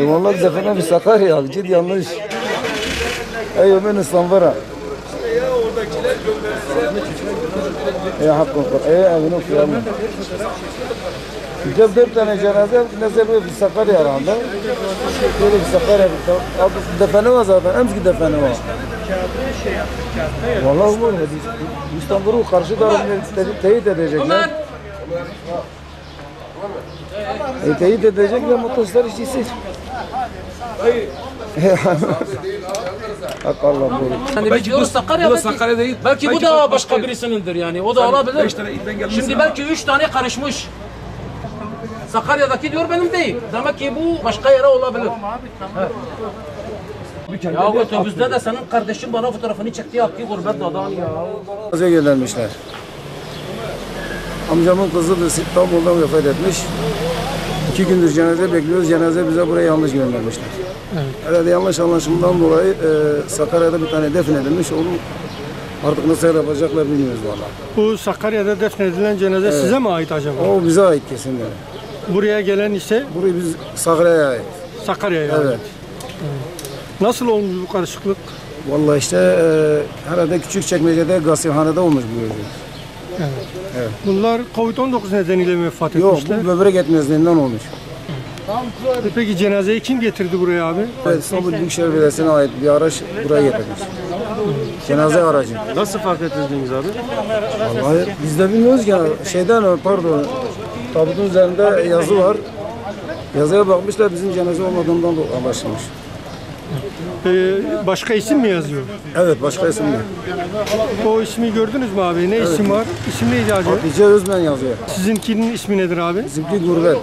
Vallahi defene bir Sakarya al, ciddi yanlış. Ey ben İstanbul'a. Ya oradakiler gönderse. Ya hakkım var. Evine okuyalım. Cep 4 tane cenaze, mesela bir Sakarya aranda. Böyle bir Sakarya bir defene var zaten, emski defene var. Vallahi bu İstanbul'u karşı tarafını teyit edecekler. Teyit edecekler motosikletler işçisi. Hak Allah bu. Yani belki bu Sakarya değil. Belki bu da başka birisinindir yani. O da olabilir. Şimdi belki 3 tane karışmış. Sakarya'daki diyor benim değil. Demek ki bu başka yere olabilir. Ya otobüste de senin kardeşin bana fotoğrafını çekti yaptı gurbet dadan ya. Cenaze göndermişler. Amcamın kızı da İstanbul'dan vefat etmiş. 2 gündür cenaze bekliyoruz. Cenaze bize buraya yanlış göndermişler. Evet. Herhalde yanlış anlaşımdan dolayı Sakarya'da bir tane defnedilmiş. Onu artık nasıl yapacaklar bilmiyoruz valla. Bu Sakarya'da defnedilen cenaze size mi ait acaba? O bize ait kesinlikle. Buraya gelen ise? Burayı biz Sakarya'ya ait. Sakarya'ya evet. ait. Nasıl olmuş bu karışıklık? Vallahi işte herhalde Küçükçekmece'de gasilhanede olmuş bu gece. Evet. Bunlar Covid-19 nedeniyle mi vefat Yok, etmişler? bu böbrek yetmezliğinden olmuş. Peki cenazeyi kim getirdi buraya abi? Evet, İstanbul Büyükşehir Belediyesi'ne ait bir araç buraya getirmiş. Cenaze aracı. Nasıl fark ettiniz abi? Vallahi biz de bilmiyoruz ki pardon. Tabutun üzerinde yazı var. Yazıya bakmışlar bizim cenaze olmadığından anlaşılmış. Başka isim mi yazıyor? Evet, başka isim mi? O ismi gördünüz mü abi? Ne isim var? İsim neydi acaba? Hatice Özmen yazıyor. Sizinkinin ismi nedir abi? Bizimki Gurbet.